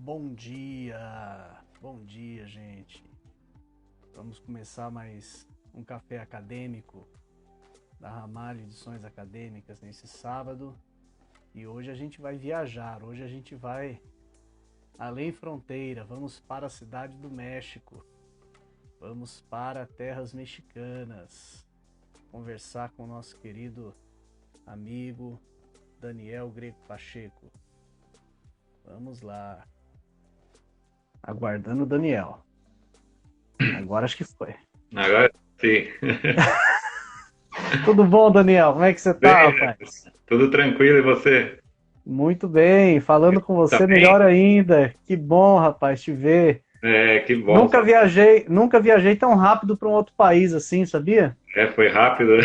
Bom dia, gente. Vamos começar mais um café acadêmico da Ramalho Edições Acadêmicas nesse sábado. E hoje a gente vai viajar, hoje a gente vai além fronteira, vamos para a cidade do México, vamos para terras mexicanas, conversar com o nosso querido amigo Daniel Greco Pacheco. Vamos lá. Aguardando o Daniel. Agora acho que foi. Agora sim. Tudo bom, Daniel? Como é que você tá, Bem, rapaz? tudo tranquilo e você? Muito bem. Falando com Tá você, bem? melhor ainda. Que bom, rapaz, te ver. É, que bom. Nunca viajei tão rápido para um outro país assim, sabia? Foi rápido, né?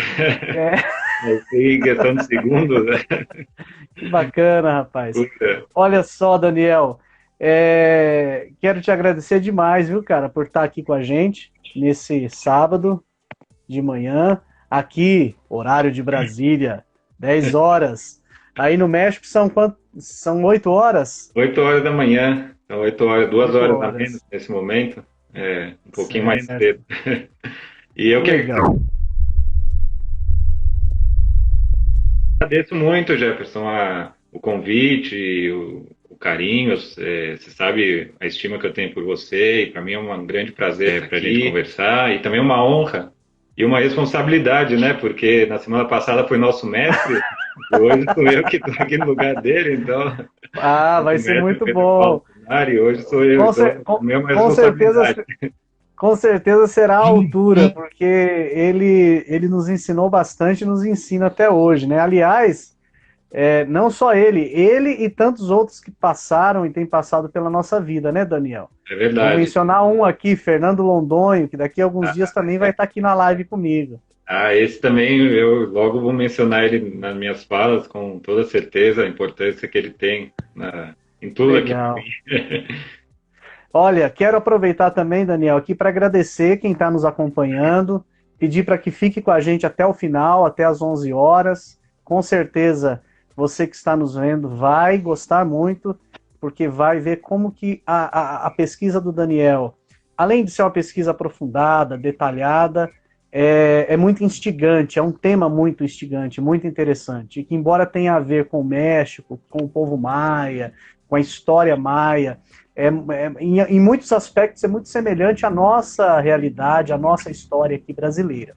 É, Em questão de segundos, né? que bacana, rapaz. Puta. Olha só, Daniel, quero te agradecer demais, viu, cara, por estar aqui com a gente nesse sábado de manhã. Aqui, horário de Brasília, 10 horas. Aí no México são quanto? São 8 horas? 8 horas da manhã, então 8 horas, 8 2 horas a menos horas. nesse momento, um pouquinho mais Certo. cedo. E eu Que que legal. agradeço muito, Jefferson, o convite, o carinho. Você sabe a estima que eu tenho por você, e para mim é um grande prazer para a gente conversar, e também uma honra e uma responsabilidade, né? Porque na semana passada foi nosso mestre, e hoje sou eu que estou aqui no lugar dele, então Ah, vai o ser mestre muito Pedro Paulo bom. Funari, e hoje sou eu, Com, então cer- com, também é uma com certeza, responsabilidade. com certeza será a altura, porque ele nos ensinou bastante e nos ensina até hoje, né? Aliás, não só ele e tantos outros que passaram e têm passado pela nossa vida, né, Daniel? É Vou verdade. mencionar um aqui, Fernando Londonho, que daqui a alguns dias também vai estar aqui na live comigo. Esse também eu logo vou mencionar ele nas minhas falas, com toda certeza, a importância que ele tem em tudo aqui para mim. Legal. Olha, quero aproveitar também, Daniel, aqui para agradecer quem está nos acompanhando, pedir para que fique com a gente até o final, até as 11 horas. Com certeza, você que está nos vendo vai gostar muito, porque vai ver como que a pesquisa do Daniel, além de ser uma pesquisa aprofundada, detalhada, é muito instigante, é um tema muito instigante, muito interessante, e que embora tenha a ver com o México, com o povo maia, com a história maia, em muitos aspectos é muito semelhante à nossa realidade, à nossa história aqui brasileira.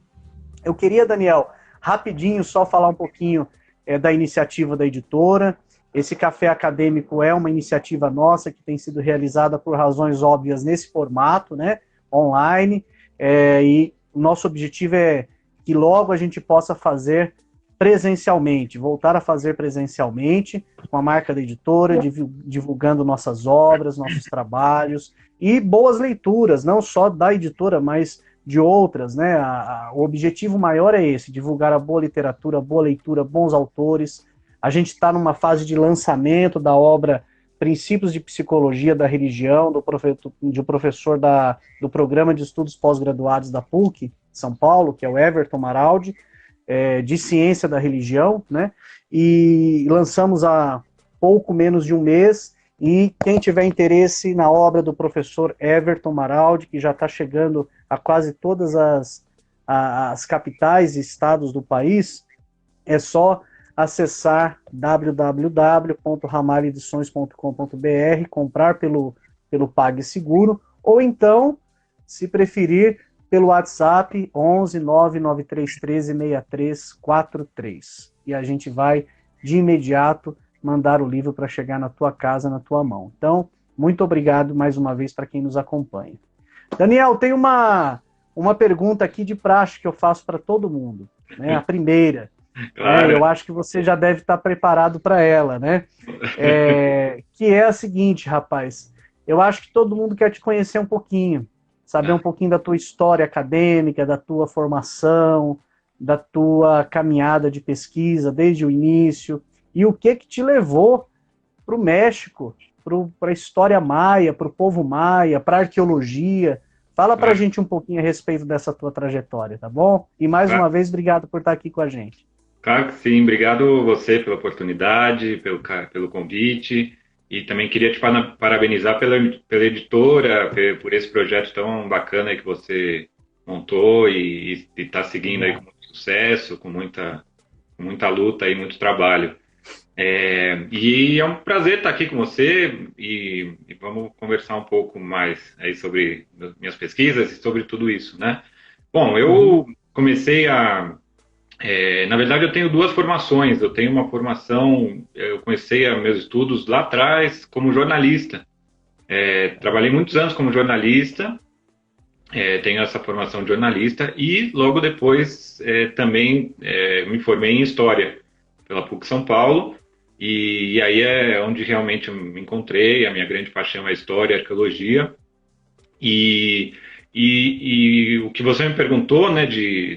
Eu queria, Daniel, rapidinho só falar um pouquinho da iniciativa da editora. Esse café acadêmico é uma iniciativa nossa que tem sido realizada por razões óbvias nesse formato, né, online, e o nosso objetivo é que logo a gente possa fazer presencialmente, voltar a fazer presencialmente, com a marca da editora, divulgando nossas obras, nossos trabalhos, e boas leituras, não só da editora, mas de outras, né? O objetivo maior é esse, divulgar a boa literatura, boa leitura, bons autores. A gente está numa fase de lançamento da obra Princípios de Psicologia da Religião, do professor do Programa de Estudos Pós-Graduados da PUC, São Paulo, que é o Everton Maraldi, de Ciência da Religião, né? E lançamos há pouco menos de um mês, e quem tiver interesse na obra do professor Everton Maraldi, que já está chegando a quase todas as capitais e estados do país, é só acessar www.ramalhoedições.com.br, comprar pelo PagSeguro, ou então, se preferir, pelo WhatsApp 11 99313 6343. E a gente vai, de imediato, mandar o livro para chegar na tua casa, na tua mão. Então, muito obrigado mais uma vez para quem nos acompanha. Daniel, tem uma pergunta aqui de praxe que eu faço para todo mundo, né? A primeira, né? Claro. Eu acho que você já deve estar preparado para ela, né? Que é a seguinte, rapaz. Eu acho que todo mundo quer te conhecer um pouquinho, saber um pouquinho da tua história acadêmica, da tua formação, da tua caminhada de pesquisa desde o início, e o que te levou para o México, para a história maia, para o povo maia, para a arqueologia. Fala para a gente um pouquinho a respeito dessa tua trajetória, tá bom? E mais uma vez, obrigado por estar aqui com a gente. Claro que sim, obrigado você pela oportunidade, pelo convite. E também queria te parabenizar pela editora, por esse projeto tão bacana aí que você montou e está seguindo aí com muito sucesso, com muita luta e muito trabalho. E é um prazer estar aqui com você e vamos conversar um pouco mais aí sobre minhas pesquisas e sobre tudo isso, né? Bom, eu comecei na verdade, eu tenho duas formações. Eu tenho uma formação, eu comecei meus estudos lá atrás como jornalista. Trabalhei muitos anos como jornalista, tenho essa formação de jornalista e logo depois também me formei em História pela PUC São Paulo. E aí é onde realmente eu me encontrei. A minha grande paixão é História e Arqueologia. E o que você me perguntou, né,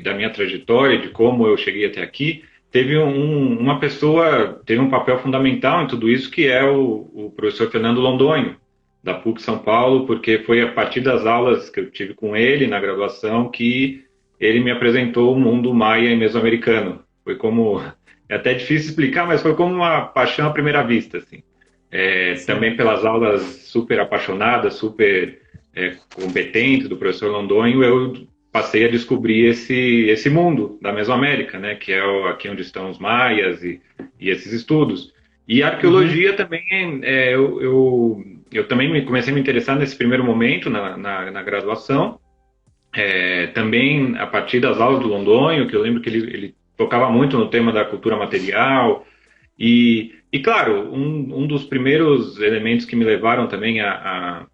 da minha trajetória, de como eu cheguei até aqui, teve uma pessoa, teve um papel fundamental em tudo isso, que é o professor Fernando Londonho, da PUC São Paulo, porque foi a partir das aulas que eu tive com ele na graduação que ele me apresentou o mundo maia e mesoamericano. Foi como, é até difícil explicar, mas foi como uma paixão à primeira vista, assim. Também pelas aulas super apaixonadas, super competentes do professor Londonho, eu passei a descobrir esse mundo da Mesoamérica, né, que é aqui onde estão os maias e esses estudos. E a arqueologia também, eu também comecei a me interessar nesse primeiro momento na graduação, também a partir das aulas do Londonho, que eu lembro que ele tocava muito no tema da cultura material. E claro, um dos primeiros elementos que me levaram também a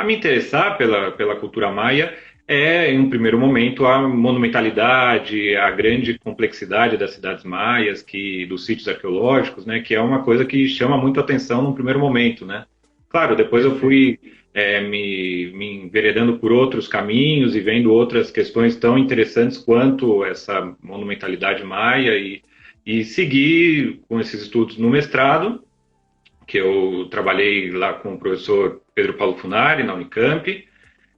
me interessar pela cultura maia em um primeiro momento, a monumentalidade, a grande complexidade das cidades maias, dos sítios arqueológicos, né, que é uma coisa que chama muito atenção num primeiro momento, né. Claro, depois eu fui me enveredando por outros caminhos e vendo outras questões tão interessantes quanto essa monumentalidade maia e segui com esses estudos no mestrado, que eu trabalhei lá com o professor Pedro Paulo Funari, na Unicamp,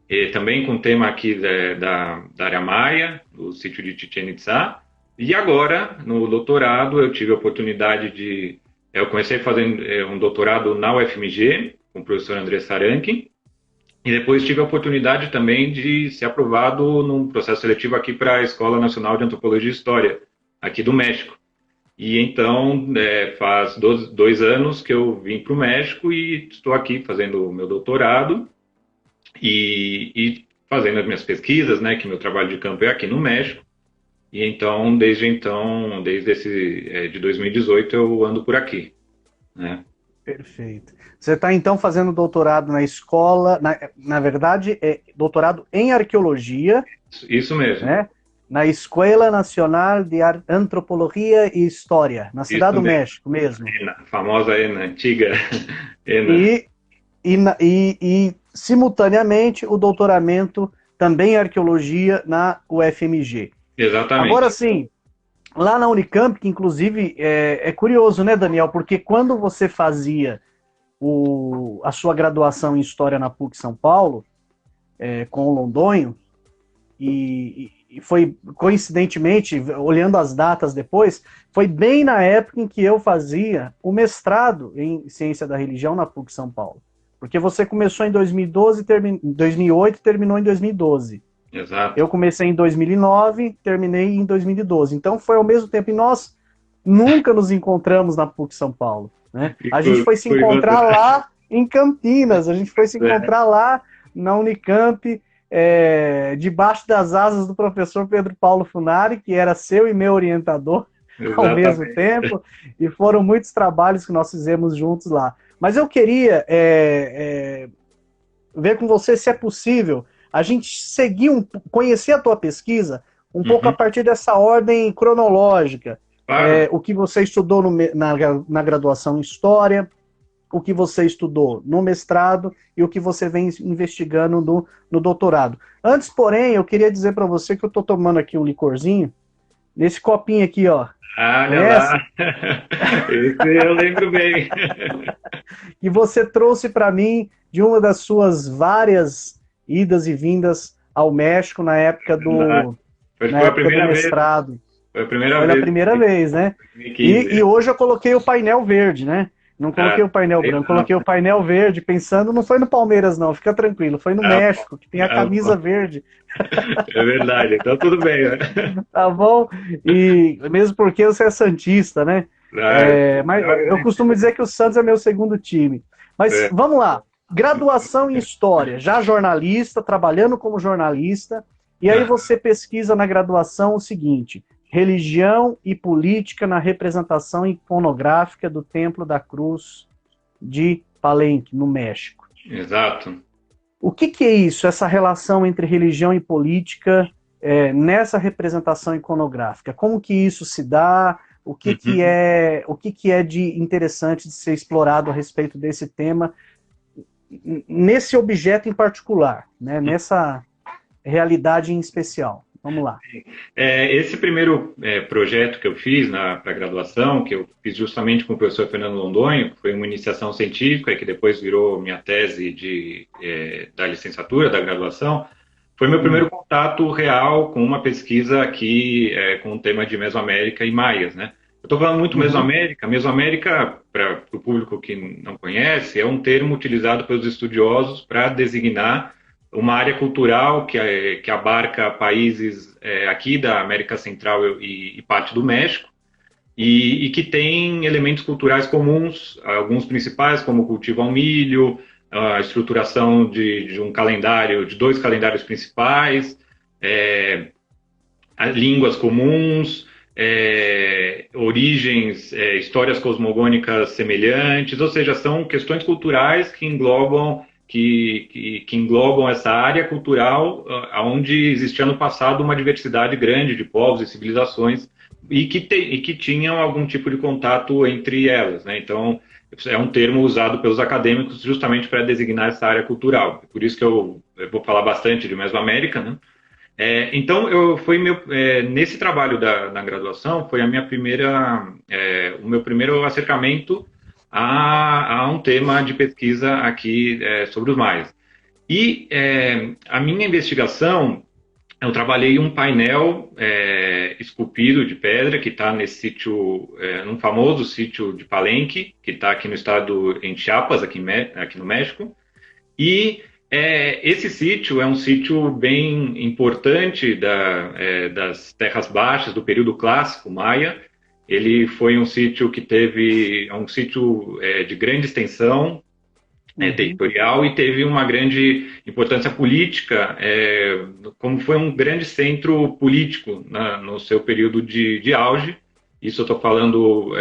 e também com o tema aqui da área maia, do sítio de Chichén Itzá. E agora, no doutorado, eu tive a oportunidade eu comecei fazendo um doutorado na UFMG, com o professor André Sarankin, e depois tive a oportunidade também de ser aprovado num processo seletivo aqui para a Escola Nacional de Antropologia e História, aqui do México. E então, faz 2 anos que eu vim para o México e estou aqui fazendo o meu doutorado e fazendo as minhas pesquisas, né, que meu trabalho de campo é aqui no México. E então, desde de 2018, eu ando por aqui, né? Perfeito. Você está, então, fazendo doutorado na escola, na verdade, doutorado em arqueologia. Isso mesmo. Né? Na Escola Nacional de Antropologia e História, na Cidade do México mesmo. A famosa ENA, antiga ENA. E, simultaneamente, o doutoramento também em arqueologia na UFMG. Exatamente. Agora, sim, lá na Unicamp, que inclusive é curioso, né, Daniel? Porque quando você fazia a sua graduação em História na PUC São Paulo, com o Londonho, e foi, coincidentemente, olhando as datas depois, foi bem na época em que eu fazia o mestrado em Ciência da Religião na PUC São Paulo. Porque você começou em 2008 e terminou em 2012. Exato. Eu comecei em 2009, terminei em 2012. Então foi ao mesmo tempo. E nós nunca nos encontramos na PUC São Paulo. Né? A gente foi se encontrar lá em Campinas, a gente foi se encontrar lá na Unicamp, debaixo das asas do professor Pedro Paulo Funari, que era seu e meu orientador. Exatamente. Ao mesmo tempo, e foram muitos trabalhos que nós fizemos juntos lá. Mas eu queria ver com você se é possível a gente conhecer a tua pesquisa um pouco a partir dessa ordem cronológica. Claro. O que você estudou na graduação em História, o que você estudou no mestrado e o que você vem investigando no doutorado. Antes, porém, eu queria dizer para você que eu estou tomando aqui um licorzinho, nesse copinho aqui, ó. Olha lá, esse eu lembro bem. Que você trouxe para mim de uma das suas várias idas e vindas ao México na época do mestrado. Foi a primeira vez. Foi a primeira vez, né? E hoje eu coloquei o painel verde, né? Não coloquei o painel branco, coloquei o painel verde, pensando, não foi no Palmeiras não, fica tranquilo, foi no México, que tem a camisa verde. É verdade, então tudo bem, né? Tá bom? E mesmo porque você é santista, né? Mas eu costumo dizer que o Santos é meu segundo time. Mas vamos lá. Graduação em História, já jornalista, trabalhando como jornalista, e aí você pesquisa na graduação o seguinte: religião e política na representação iconográfica do Templo da Cruz de Palenque, no México. Exato. O que é isso, essa relação entre religião e política nessa representação iconográfica? Como que isso se dá? O que é de interessante de ser explorado a respeito desse tema, nesse objeto em particular, né? Nessa realidade em especial? Vamos lá. Esse primeiro projeto que eu fiz para a graduação, que eu fiz justamente com o professor Fernando Londonho, que foi uma iniciação científica, que depois virou minha tese da licenciatura, da graduação, foi meu primeiro contato real com uma pesquisa aqui com o tema de Mesoamérica e Maias, né? Eu estou falando muito Mesoamérica. Mesoamérica, para o público que não conhece, é um termo utilizado pelos estudiosos para designar uma área cultural que abarca países aqui da América Central e parte do México, e que tem elementos culturais comuns, alguns principais, como o cultivo ao milho, a estruturação de um calendário, de 2 calendários principais, línguas comuns, origens, histórias cosmogônicas semelhantes, ou seja, são questões culturais que englobam essa área cultural onde existia no passado uma diversidade grande de povos e civilizações e que tinham algum tipo de contato entre elas, né? Então, é um termo usado pelos acadêmicos justamente para designar essa área cultural. Por isso que eu vou falar bastante de Mesoamérica, né? Então, nesse trabalho na graduação, foi o meu primeiro acercamento a um tema de pesquisa aqui sobre os maias. E a minha investigação, eu trabalhei um painel esculpido de pedra que está nesse sítio, num famoso sítio de Palenque, que está aqui no estado, em Chiapas, aqui no México. E esse sítio é um sítio bem importante das terras baixas do período clássico maia. Ele foi um sítio de grande extensão territorial e teve uma grande importância política, como foi um grande centro político no seu período de auge. Isso eu estou falando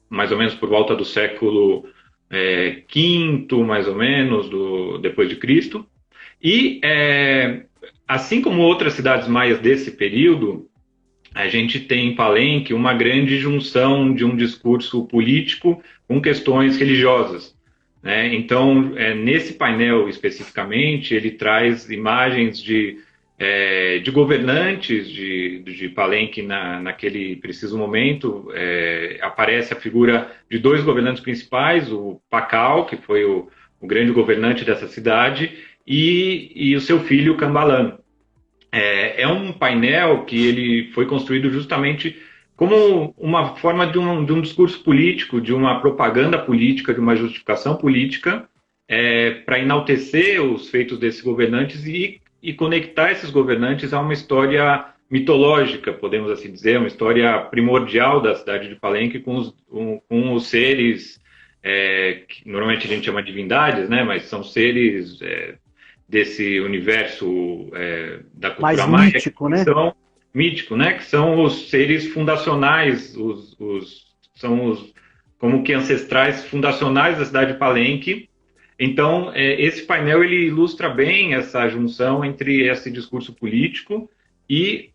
mais ou menos por volta do século quinto, mais ou menos, depois de Cristo. E, assim como outras cidades maias desse período, a gente tem em Palenque uma grande junção de um discurso político com questões religiosas, né? Então, nesse painel especificamente, ele traz imagens de governantes de Palenque naquele preciso momento. Aparece a figura de 2 governantes principais, o Pacal, que foi o grande governante dessa cidade, e o seu filho, Cambalan. É um painel que ele foi construído justamente como uma forma de um discurso político, de uma propaganda política, de uma justificação política, para enaltecer os feitos desses governantes e conectar esses governantes a uma história mitológica, podemos assim dizer, uma história primordial da cidade de Palenque com os seres, que normalmente a gente chama de divindades, né? Mas são seres desse universo da cultura maia, mítico, né? Mítico, né? Que são os seres fundacionais, são os como que ancestrais fundacionais da cidade de Palenque. Então, esse painel ele ilustra bem essa junção entre esse discurso político e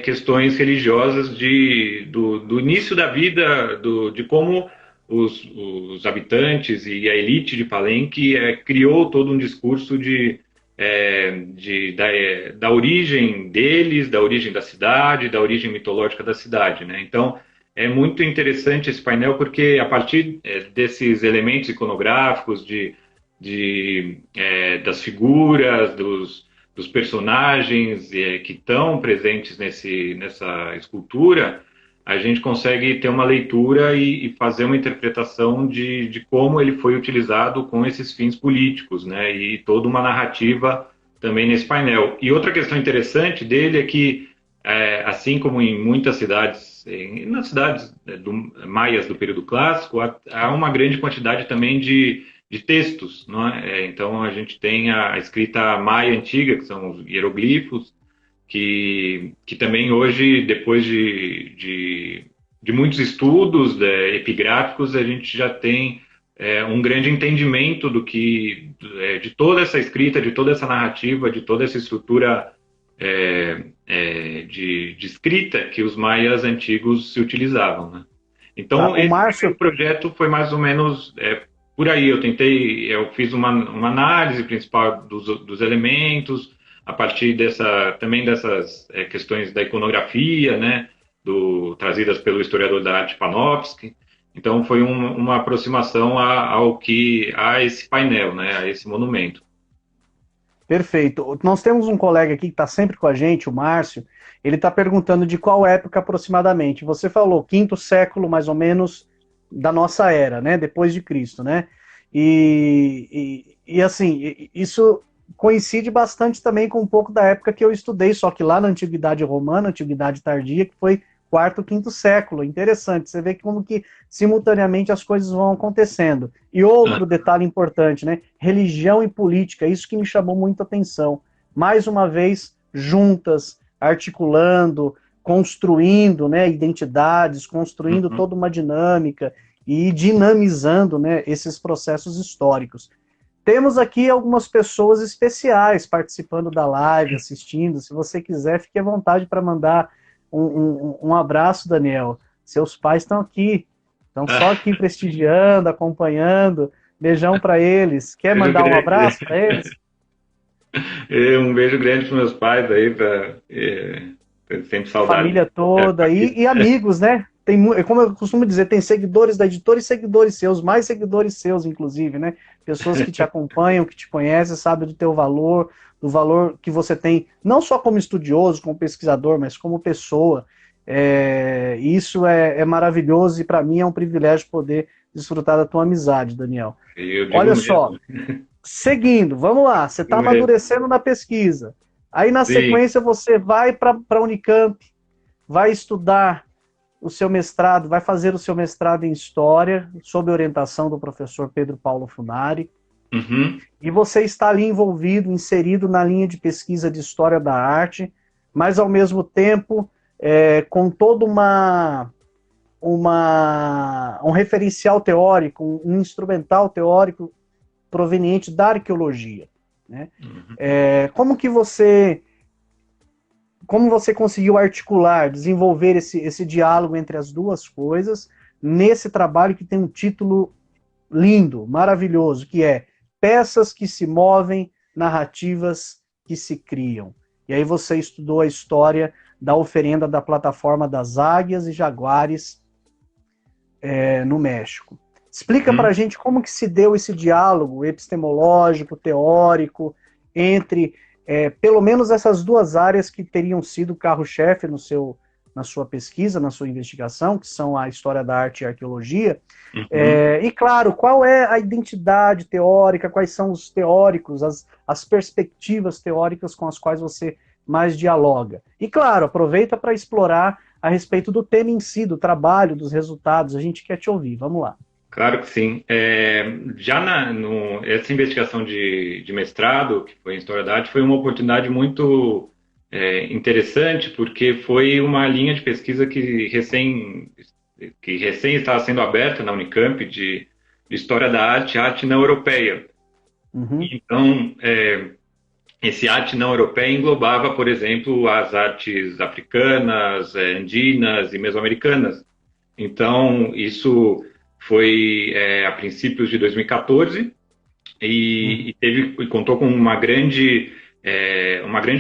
questões religiosas do início da vida, de como os habitantes e a elite de Palenque criou todo um discurso da origem deles, da origem da cidade, da origem mitológica da cidade, né? Então, é muito interessante esse painel porque a partir desses elementos iconográficos das figuras, dos personagens que estão presentes nessa escultura, a gente consegue ter uma leitura e fazer uma interpretação de como ele foi utilizado com esses fins políticos, né? E toda uma narrativa também nesse painel. E outra questão interessante dele é que, assim como em muitas cidades, nas cidades maias do período clássico, há uma grande quantidade também de textos, não é? Então a gente tem a escrita maia antiga, que são os hieroglifos, que também hoje, depois de muitos estudos epigráficos, a gente já tem um grande entendimento de toda essa escrita, de toda essa narrativa, de toda essa estrutura de escrita que os maias antigos se utilizavam, né? Então, esse projeto foi mais ou menos por aí. Eu fiz uma análise principal dos elementos, a partir também dessas questões da iconografia, né, trazidas pelo historiador da arte Panofsky. Então, foi uma aproximação a esse painel, né, a esse monumento. Perfeito. Nós temos um colega aqui que está sempre com a gente, o Márcio. Ele está perguntando de qual época aproximadamente. Você falou quinto século, mais ou menos, da nossa era, né? Depois de Cristo, né? E assim, isso coincide bastante também com um pouco da época que eu estudei, só que lá na Antiguidade Romana, Antiguidade Tardia, que foi quarto, quinto século. Interessante, você vê como que simultaneamente as coisas vão acontecendo. E outro detalhe importante, né? Religião e política, isso que me chamou muita atenção. Mais uma vez, juntas, articulando, construindo, né, identidades, construindo toda uma dinâmica e dinamizando, né, esses processos históricos. Temos aqui algumas pessoas especiais participando da live, assistindo. Se você quiser, fique à vontade para mandar um abraço, Daniel. Seus pais estão aqui, estão só aqui prestigiando, acompanhando. Beijão para eles. Quer mandar um abraço para eles? Um beijo grande para meus pais aí, sempre saudade. Família toda e amigos, né? Como eu costumo dizer, tem seguidores da editora e seguidores seus, mais seguidores seus, inclusive, né? Pessoas que te acompanham, que te conhecem, sabem do teu valor, do valor que você tem, não só como estudioso, como pesquisador, mas como pessoa. Isso é maravilhoso e para mim é um privilégio poder desfrutar da tua amizade, Daniel. Olha só, seguindo, vamos lá, você está amadurecendo na pesquisa. Aí na sequência você vai para a Unicamp, vai estudar o seu mestrado, vai fazer o seu mestrado em História, sob orientação do professor Pedro Paulo Funari. E você está ali envolvido, inserido na linha de pesquisa de História da Arte, mas ao mesmo tempo com todo um referencial teórico, um instrumental teórico proveniente da arqueologia, né? Como você conseguiu articular, desenvolver esse diálogo entre as duas coisas nesse trabalho que tem um título lindo, maravilhoso, que é Peças que se movem, narrativas que se criam. E aí você estudou a história da oferenda da plataforma das águias e jaguares no México. Explica para a gente como que se deu esse diálogo epistemológico, teórico, entre pelo menos essas duas áreas que teriam sido carro-chefe na sua pesquisa, na sua investigação, que são a história da arte e a arqueologia. E, claro, qual é a identidade teórica, quais são os teóricos, as perspectivas teóricas com as quais você mais dialoga. E, claro, aproveita para explorar a respeito do tema em si, do trabalho, dos resultados. A gente quer te ouvir. Vamos lá. Claro que sim. Essa investigação de mestrado, que foi em História da Arte, foi uma oportunidade muito interessante, porque foi uma linha de pesquisa que recém estava sendo aberta na Unicamp de História da Arte, arte não europeia. Então, esse arte não europeia englobava, por exemplo, as artes africanas, andinas e mesoamericanas. Então, isso foi a princípios de 2014 e contou com uma grande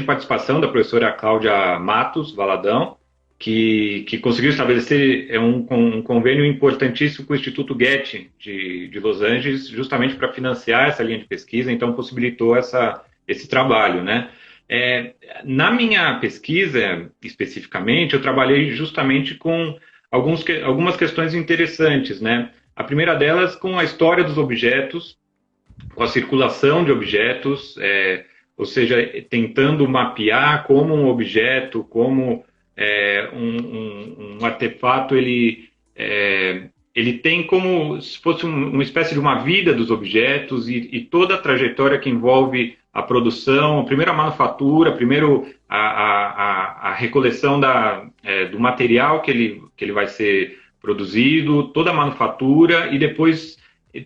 participação da professora Cláudia Matos Valadão, que conseguiu estabelecer um convênio importantíssimo com o Instituto Getty de Los Angeles, justamente para financiar essa linha de pesquisa, então possibilitou esse trabalho, né? Na minha pesquisa, especificamente, eu trabalhei justamente com algumas questões interessantes, né? A primeira delas com a história dos objetos, com a circulação de objetos, ou seja, tentando mapear como um objeto, como um artefato, ele tem como se fosse uma espécie de uma vida dos objetos e toda a trajetória que envolve a produção, primeiro a manufatura, primeiro a recoleção do material que ele vai ser produzido, toda a manufatura e depois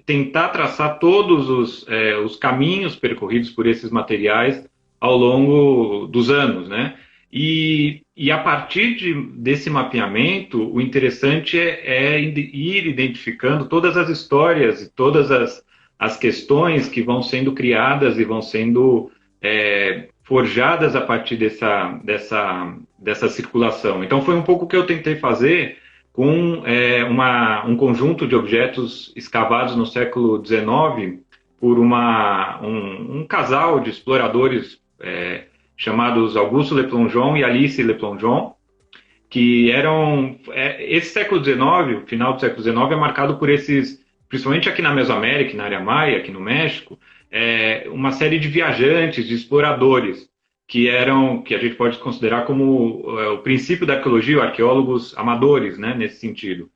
tentar traçar todos os caminhos percorridos por esses materiais ao longo dos anos, né? E a partir desse mapeamento, o interessante é ir identificando todas as histórias e todas as questões que vão sendo criadas e vão sendo forjadas a partir dessa circulação. Então, foi um pouco o que eu tentei fazer com um conjunto de objetos escavados no século XIX por um casal de exploradores chamados Auguste Le Plongeon e Alice Le Plongeon, que eram... esse século XIX, o final do século XIX, é marcado por principalmente aqui na Mesoamérica, na área maia, aqui no México, uma série de viajantes, de exploradores, que a gente pode considerar como o princípio da arqueologia, arqueólogos amadores, né, nesse sentido.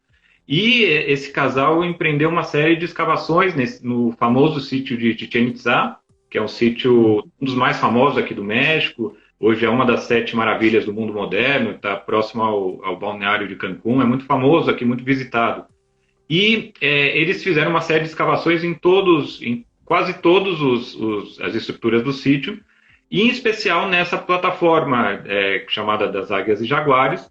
E esse casal empreendeu uma série de escavações no famoso sítio de Chichén Itzá, que é um sítio, um dos mais famosos aqui do México. Hoje é uma das 7 maravilhas do mundo moderno, está próximo ao balneário de Cancún, é muito famoso aqui, muito visitado. E eles fizeram uma série de escavações em quase todas as estruturas do sítio, e em especial nessa plataforma chamada das Águias e Jaguares,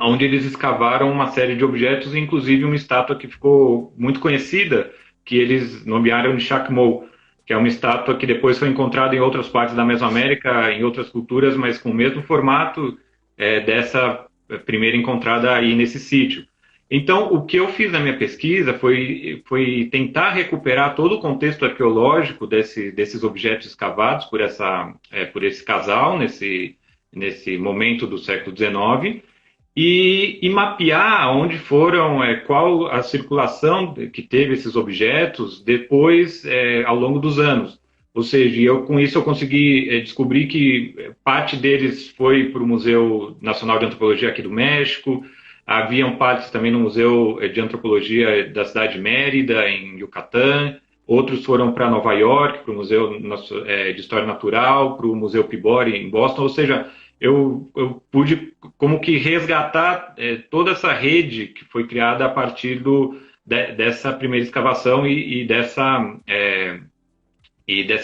onde eles escavaram uma série de objetos, inclusive uma estátua que ficou muito conhecida, que eles nomearam de Chacmol, que é uma estátua que depois foi encontrada em outras partes da Mesoamérica, em outras culturas, mas com o mesmo formato dessa primeira encontrada aí nesse sítio. Então, o que eu fiz na minha pesquisa foi tentar recuperar todo o contexto arqueológico desses objetos escavados por esse casal, nesse momento do século XIX, e mapear onde foram, qual a circulação que teve esses objetos depois, ao longo dos anos. Ou seja, com isso eu consegui descobrir que parte deles foi para o Museu Nacional de Antropologia aqui do México. Haviam partes também no Museu de Antropologia da cidade de Mérida, em Yucatán. Outros foram para Nova York, para o Museu de História Natural, para o Museu Peabody, em Boston. Ou seja, eu pude como que resgatar toda essa rede que foi criada a partir dessa primeira escavação e dessa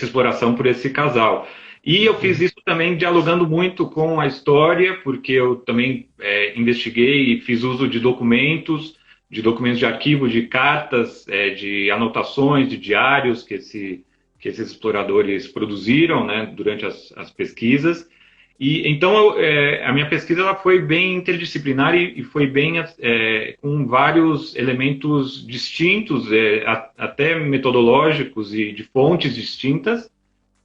exploração por esse casal. E eu fiz isso também dialogando muito com a história, porque eu também investiguei e fiz uso de documentos de arquivo, de cartas, de anotações, de diários que esses exploradores produziram, né, durante as pesquisas. E então a minha pesquisa ela foi bem interdisciplinar e foi bem com vários elementos distintos, até metodológicos e de fontes distintas,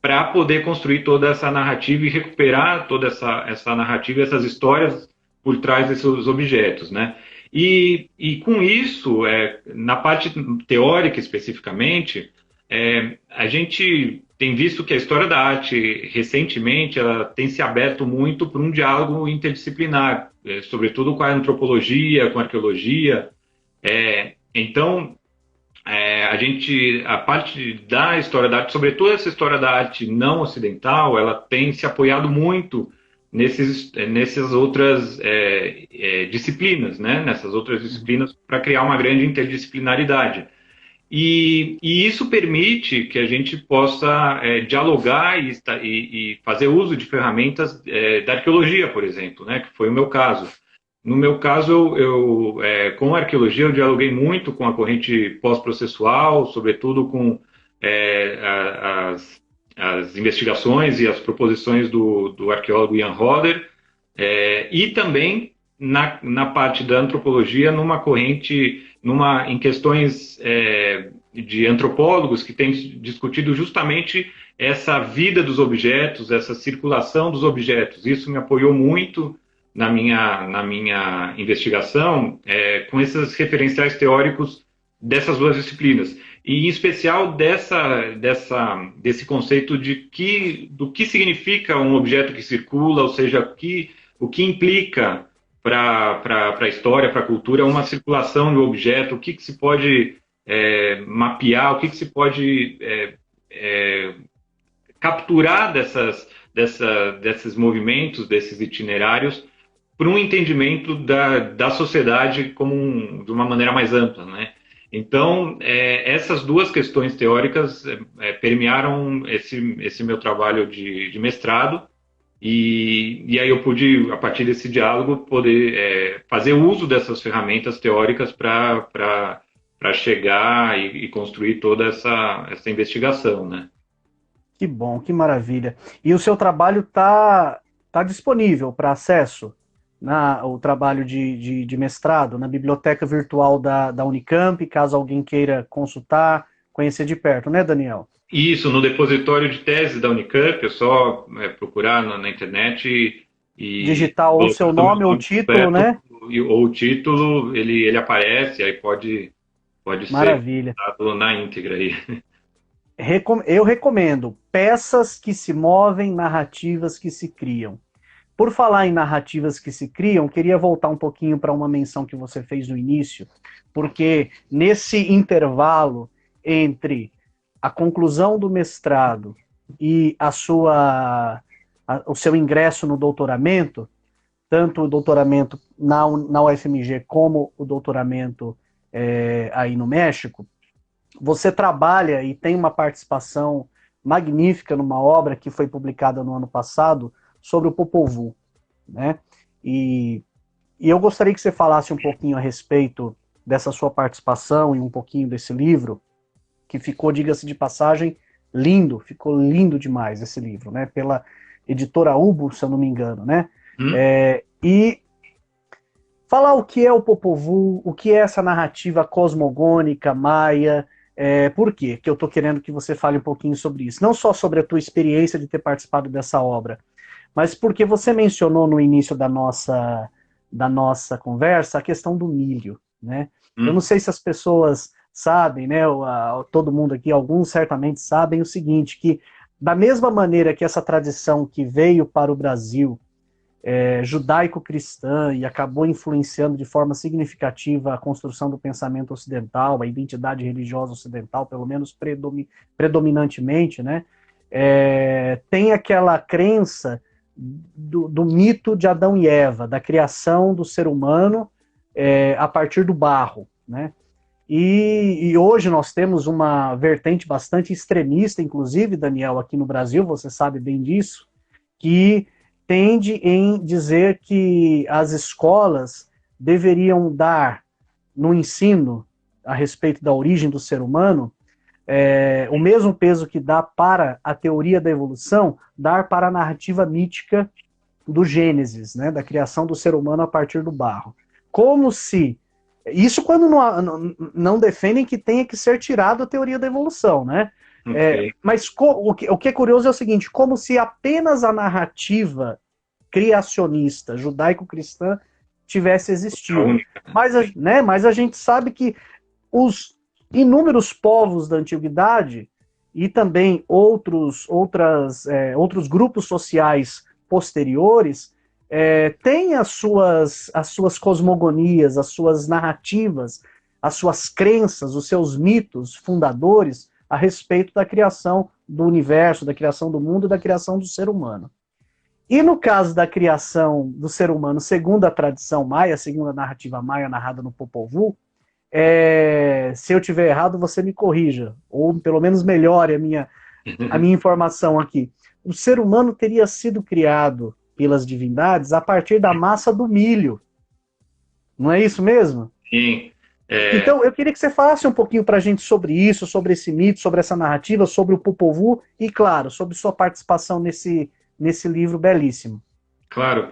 para poder construir toda essa narrativa e recuperar toda essa narrativa, essas histórias por trás desses objetos, né? E com isso, na parte teórica especificamente, a gente tem visto que a história da arte, recentemente, ela tem se aberto muito para um diálogo interdisciplinar, sobretudo com a antropologia, com a arqueologia. Então, a parte da história da arte, sobretudo essa história da arte não ocidental, ela tem se apoiado muito nessas outras disciplinas, né? Nessas outras disciplinas para criar uma grande interdisciplinaridade. E isso permite que a gente possa dialogar e fazer uso de ferramentas da arqueologia, por exemplo, né? Que foi o meu caso. No meu caso, com a arqueologia, eu dialoguei muito com a corrente pós-processual, sobretudo com as investigações e as proposições do arqueólogo Ian Hodder, e também na parte da antropologia, numa corrente, em questões de antropólogos que têm discutido justamente essa vida dos objetos, essa circulação dos objetos. Isso me apoiou muito na minha investigação com esses referenciais teóricos dessas duas disciplinas. E, em especial, desse conceito do que significa um objeto que circula, ou seja, o que implica para a história, para a cultura, uma circulação do objeto, o que se pode mapear, o que se pode capturar desses movimentos, desses itinerários, para um entendimento da sociedade de uma maneira mais ampla, né? Então, essas duas questões teóricas permearam esse meu trabalho de mestrado, e aí eu pude, a partir desse diálogo, poder fazer uso dessas ferramentas teóricas para chegar e construir toda essa investigação, né? Que bom, que maravilha. E o seu trabalho tá disponível para acesso? O trabalho de mestrado na biblioteca virtual da Unicamp, caso alguém queira consultar, conhecer de perto, né, Daniel? Isso, no depositório de tese da Unicamp, é só procurar na internet e digitar ou o seu nome ou o título, né? Ou o título, ele aparece, aí pode Maravilha. ser dado na íntegra aí. Eu recomendo peças que se movem, narrativas que se criam. Por falar em narrativas que se criam, queria voltar um pouquinho para uma menção que você fez no início, porque nesse intervalo entre a conclusão do mestrado e o seu ingresso no doutoramento, tanto o doutoramento na UFMG como o doutoramento aí no México, você trabalha e tem uma participação magnífica numa obra que foi publicada no ano passado sobre o Popol Vuh, né? E eu gostaria que você falasse um pouquinho a respeito dessa sua participação e um pouquinho desse livro, que ficou, diga-se de passagem, lindo, ficou lindo demais esse livro, né? Pela editora Ubo, se eu não me engano, né? E falar o que é o Popol Vuh, o que é essa narrativa cosmogônica, maia. Por quê? Que eu estou querendo que você fale um pouquinho sobre isso. Não só sobre a tua experiência de ter participado dessa obra, mas porque você mencionou no início da nossa conversa a questão do milho, né? Eu não sei se as pessoas sabem, né? Todo mundo aqui, alguns certamente sabem o seguinte, que da mesma maneira que essa tradição que veio para o Brasil judaico-cristã e acabou influenciando de forma significativa a construção do pensamento ocidental, a identidade religiosa ocidental, pelo menos predominantemente, né? Tem aquela crença do mito de Adão e Eva, da criação do ser humano a partir do barro, né? E hoje nós temos uma vertente bastante extremista, inclusive, Daniel, aqui no Brasil, você sabe bem disso, que tende em dizer que as escolas deveriam dar, no ensino a respeito da origem do ser humano, o mesmo peso que dá para a teoria da evolução, dar para a narrativa mítica do Gênesis, né, da criação do ser humano a partir do barro. Como se... Isso quando não defendem que tenha que ser tirado a teoria da evolução, né? Okay. Mas o que é curioso é o seguinte, como se apenas a narrativa criacionista judaico-cristã tivesse existido. Mas a gente sabe que os inúmeros povos da antiguidade e também outros grupos sociais posteriores têm as suas cosmogonias, as suas narrativas, as suas crenças, os seus mitos fundadores a respeito da criação do universo, da criação do mundo, da criação do ser humano. E no caso da criação do ser humano, segundo a tradição maia, segundo a narrativa maia narrada no Popol Vuh, se eu tiver errado, você me corrija, ou pelo menos melhore a minha informação aqui. O ser humano teria sido criado pelas divindades a partir da massa do milho. Não é isso mesmo? Sim. Então, eu queria que você falasse um pouquinho para a gente sobre isso, sobre esse mito, sobre essa narrativa, sobre o Popol Vuh e, claro, sobre sua participação nesse livro belíssimo. Claro.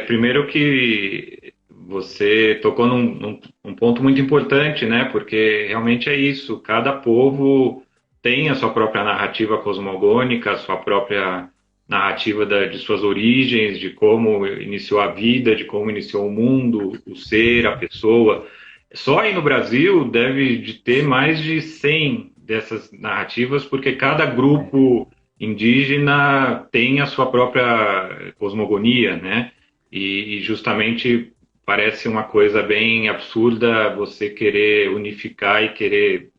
Primeiro que você tocou num ponto muito importante, né? Porque realmente é isso. Cada povo tem a sua própria narrativa cosmogônica, a sua própria narrativa de suas origens, de como iniciou a vida, de como iniciou o mundo, o ser, a pessoa. Só aí no Brasil deve de ter mais de 100 dessas narrativas, porque cada grupo indígena tem a sua própria cosmogonia, né? E justamente parece uma coisa bem absurda você querer unificar e querer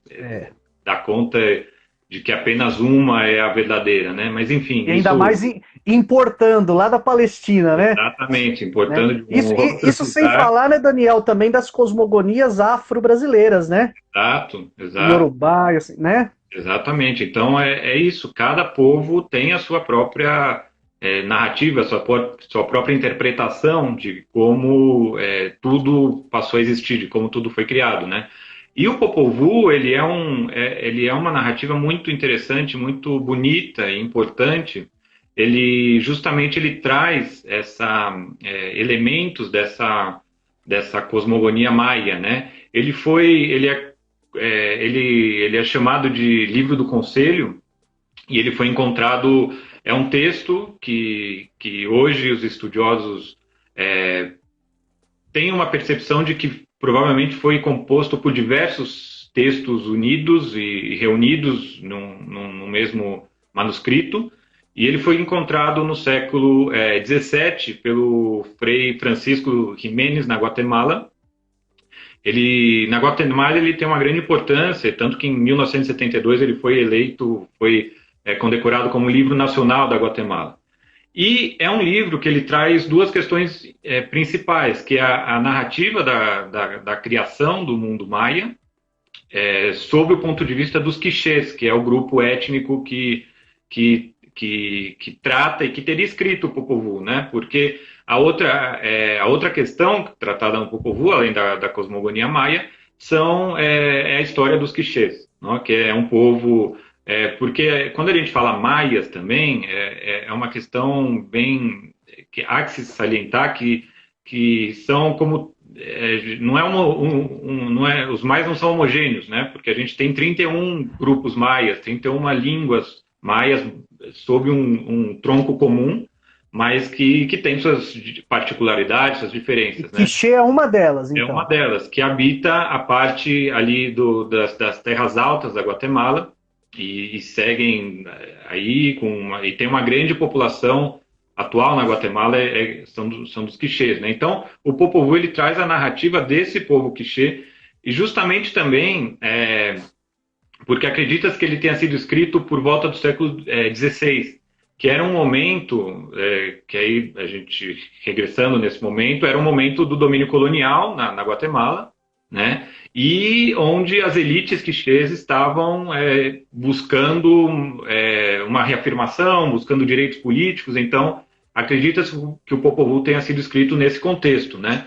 dar conta de que apenas uma é a verdadeira, né? Mas enfim, E ainda mais importando lá da Palestina, né? Exatamente, Né? importando de Isso, uma outra isso sem cidade. falar, né, Daniel, também das cosmogonias afro-brasileiras, né? Exato, exato. Yorubá, assim, né? Exatamente. Então é isso. Cada povo tem a sua própria narrativa, sua própria interpretação de como tudo passou a existir, de como tudo foi criado, né? E o Popol Vuh, ele é uma narrativa muito interessante, muito bonita e importante. Ele justamente ele traz elementos dessa cosmogonia maia, né? Ele é chamado de Livro do Conselho e ele foi encontrado. É um texto que hoje os estudiosos têm uma percepção de que provavelmente foi composto por diversos textos unidos e reunidos num mesmo manuscrito. E ele foi encontrado no século XVII pelo Frei Francisco Jiménez, na Guatemala. Na Guatemala ele tem uma grande importância, tanto que em 1972 ele foi eleito, foi condecorado como livro nacional da Guatemala. E é um livro que ele traz duas questões principais, que é a narrativa da criação do mundo maia, sob o ponto de vista dos quichês, que é o grupo étnico que trata e que teria escrito o Popol Vuh, né? Porque a outra questão tratada no Popol Vuh, além da cosmogonia maia, é a história dos quichês, não? Que é um povo... porque quando a gente fala maias também, é uma questão bem... que há que se salientar que são como... não é não é, os maias não são homogêneos, né? Porque a gente tem 31 grupos maias, 31 línguas maias sob um tronco comum, mas que tem suas particularidades, suas diferenças, né? Quiché é uma delas, É então. uma delas, que habita a parte ali das terras altas da Guatemala e seguem aí e tem uma grande população atual na Guatemala são dos quichês, né? Então, o Popol Vuh ele traz a narrativa desse povo quichê e justamente também porque acreditas que ele tenha sido escrito por volta do século XVI, que era um momento, que aí a gente, regressando nesse momento, era um momento do domínio colonial na Guatemala, né? E onde as elites quichês estavam buscando uma reafirmação, buscando direitos políticos, então acredita-se que o Popol Vuh tenha sido escrito nesse contexto, né?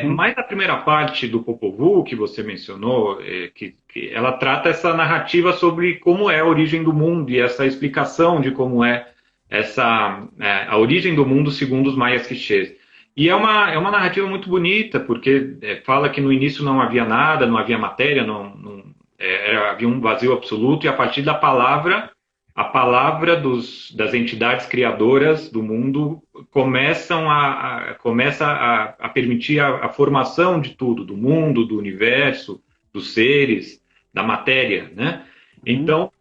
Mas a primeira parte do Popol Vuh, que você mencionou, que ela trata essa narrativa sobre como é a origem do mundo e essa explicação de como é a origem do mundo segundo os maias quichês. E é uma narrativa muito bonita, porque fala que no início não havia nada, não havia matéria, havia um vazio absoluto, e a partir da palavra, a palavra das entidades criadoras do mundo começa a permitir a formação de tudo, do mundo, do universo, dos seres, da matéria, né? Então,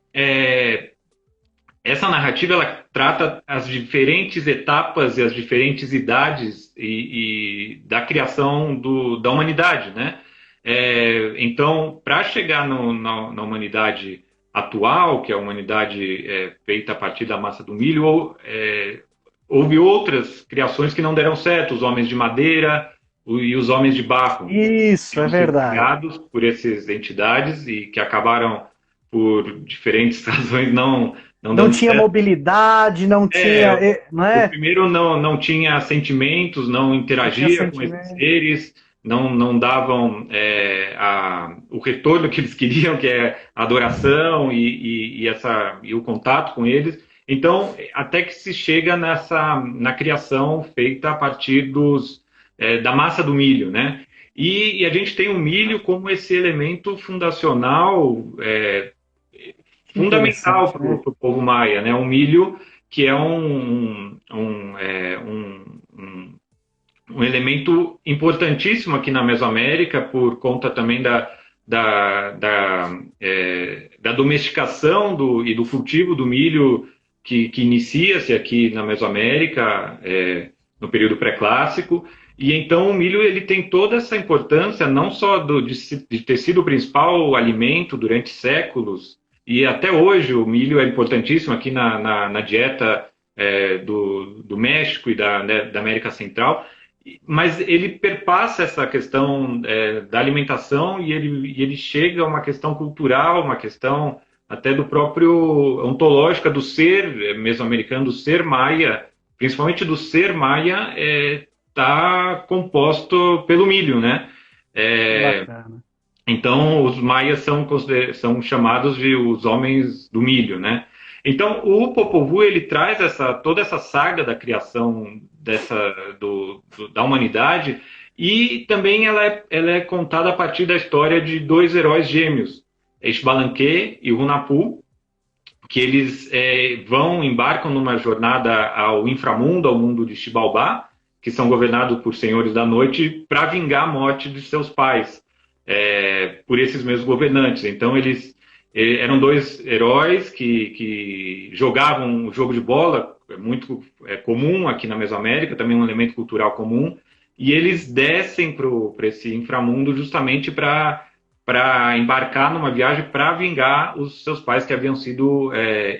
essa narrativa ela trata as diferentes etapas e as diferentes idades da criação da humanidade, né? Então, para chegar na humanidade atual, que é a humanidade feita a partir da massa do milho, houve outras criações que não deram certo, os homens de madeira e os homens de barro. Isso, é verdade. Criados por essas entidades e que acabaram, por diferentes razões, não tinha certo. Mobilidade, não tinha... Não é? O primeiro não tinha sentimentos, não interagia com esses seres, não davam o retorno que eles queriam, que é a adoração e o contato com eles. Então, até que se chega na criação feita a partir da massa do milho, né? E a gente tem o milho como esse elemento fundamental para o povo maia, né? Um milho que é um elemento importantíssimo aqui na Mesoamérica, por conta também da domesticação e do cultivo do milho que inicia-se aqui na Mesoamérica, no período pré-clássico. E então o milho ele tem toda essa importância, não só de ter sido o principal alimento durante séculos, e até hoje o milho é importantíssimo aqui na dieta do México e da América Central, mas ele perpassa essa questão da alimentação e ele chega a uma questão cultural, uma questão até do próprio ontológica do ser mesoamericano, do ser maia, principalmente do ser maia, está composto pelo milho, né? Bacana. Então, os maias são chamados de os homens do milho, né? Então, o Popol Vuh, ele traz toda essa saga da criação da humanidade, e também ela é contada a partir da história de dois heróis gêmeos, Xbalanque e Hunahpu, que eles embarcam numa jornada ao inframundo, ao mundo de Xibalbá, que são governados por senhores da noite, para vingar a morte de seus pais, por esses mesmos governantes. Então, eles eram dois heróis que jogavam o jogo de bola, muito comum aqui na Mesoamérica, também um elemento cultural comum, e eles descem para esse inframundo justamente para embarcar numa viagem para vingar os seus pais que haviam sido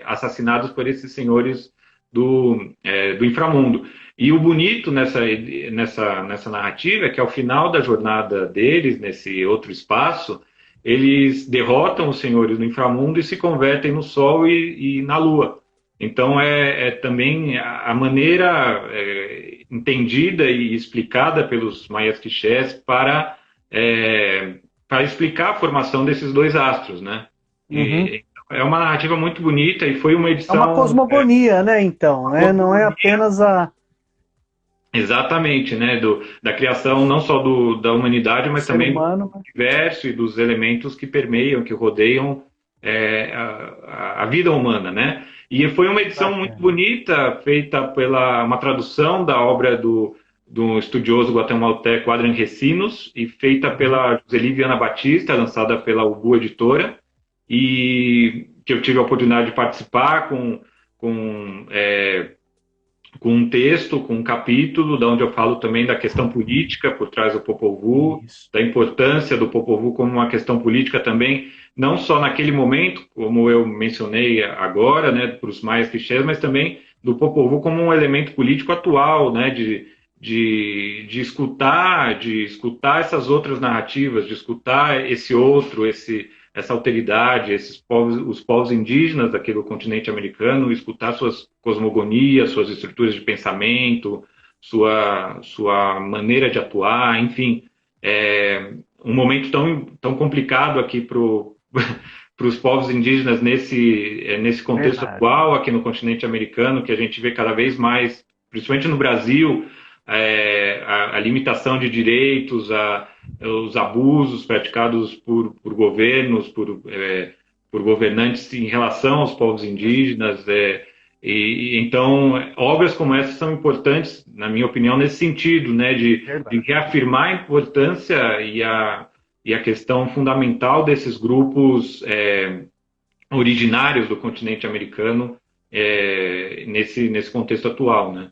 assassinados por esses senhores do inframundo. E o bonito nessa narrativa é que ao final da jornada deles, nesse outro espaço, eles derrotam os senhores do inframundo e se convertem no Sol e na Lua. Então também a maneira entendida e explicada pelos maias quichés para explicar a formação desses dois astros, né? Uhum. É uma narrativa muito bonita e foi uma edição... É uma cosmogonia, né, então, né? Não é apenas a... Exatamente, né? Da criação não só da humanidade, mas também humano, do universo e dos elementos que permeiam, que rodeiam a vida humana, né? E foi uma edição muito bonita, feita uma tradução da obra do estudioso guatemalteco Adrian Recinos, e feita pela Joseli Viana Batista, lançada pela Ubu Editora, e que eu tive a oportunidade de participar com um texto, com um capítulo, onde eu falo também da questão política por trás do Popol Vuh, da importância do Popol Vuh como uma questão política também, não só naquele momento, como eu mencionei agora, né, para os maias quichés, mas também do Popol Vuh como um elemento político atual, né, de escutar essas outras narrativas, de escutar esse outro, essa alteridade, os povos indígenas daquele continente americano, escutar suas cosmogonias, suas estruturas de pensamento, sua maneira de atuar, enfim, um momento tão complicado aqui para os povos indígenas nesse contexto atual aqui no continente americano, que a gente vê cada vez mais, principalmente no Brasil, a limitação de direitos, os abusos praticados por governos, por governantes em relação aos povos indígenas. Então, obras como essa são importantes, na minha opinião, nesse sentido, né, de reafirmar a importância e a questão fundamental desses grupos originários do continente americano nesse contexto atual, né?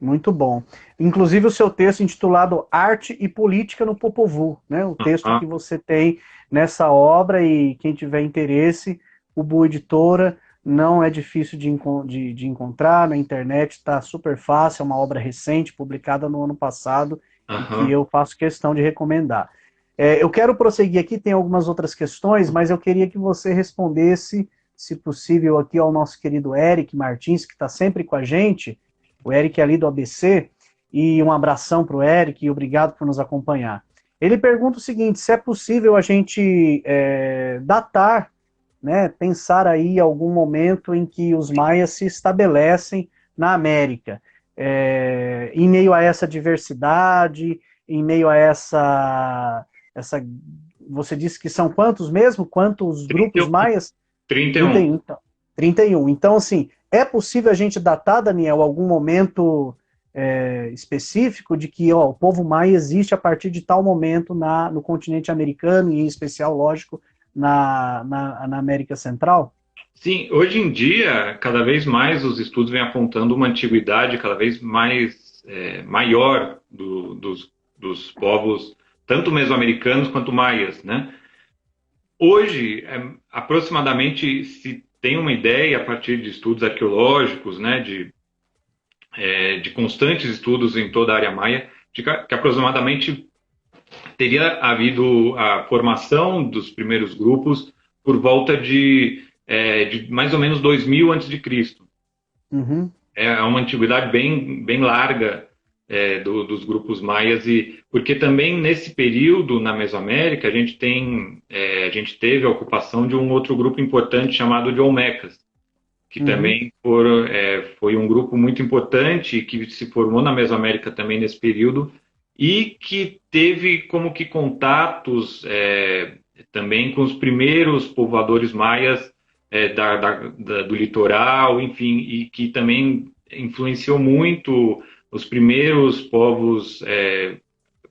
Muito bom. Inclusive o seu texto intitulado Arte e Política no Popol Vuh, né? O texto que você tem nessa obra, e quem tiver interesse, o Ubu Editora, não é difícil de encontrar na internet, está super fácil, é uma obra recente, publicada no ano passado, e que eu faço questão de recomendar. Eu quero prosseguir aqui, tem algumas outras questões, mas eu queria que você respondesse, se possível, aqui ao nosso querido Eric Martins, que está sempre com a gente. O Eric é ali do ABC, e um abração para o Eric, e obrigado por nos acompanhar. Ele pergunta o seguinte, se é possível a gente datar, né, pensar aí algum momento em que os maias se estabelecem na América, em meio a essa diversidade, em meio a essa você disse que são quantos mesmo? Quantos grupos maias? 31. Então, 31. Então, assim, é possível a gente datar, Daniel, algum momento específico de que o povo maia existe a partir de tal momento no continente americano e, em especial, lógico, na América Central? Sim, hoje em dia, cada vez mais os estudos vêm apontando uma antiguidade cada vez mais maior dos povos, tanto mesoamericanos quanto maias, né? Hoje, aproximadamente, se tem uma ideia a partir de estudos arqueológicos, né, de constantes estudos em toda a área maia, de que aproximadamente teria havido a formação dos primeiros grupos por volta de mais ou menos 2000 antes de Cristo. Uhum. É uma antiguidade bem larga dos grupos maias, e porque também nesse período na Mesoamérica a gente teve a ocupação de um outro grupo importante chamado de Olmecas, que também foi um grupo muito importante que se formou na Mesoamérica também nesse período e que teve como que contatos também com os primeiros povoadores maias do litoral, enfim, e que também influenciou muito os primeiros povos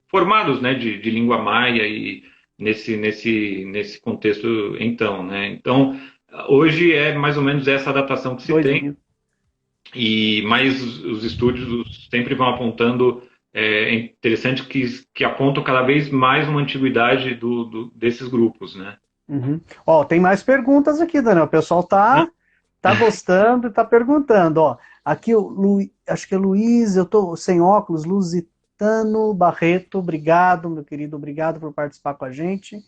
formados, né, de língua maia e nesse contexto então, né? Então, hoje é mais ou menos essa datação que se tem, mas os estudos sempre vão apontando, é interessante que apontam cada vez mais uma antiguidade desses grupos, né? Uhum. Ó, tem mais perguntas aqui, Daniel. O pessoal tá gostando e tá perguntando. Ó, aqui acho que é Luiz, eu tô sem óculos, Lusitano Barreto, obrigado, meu querido, obrigado por participar com a gente.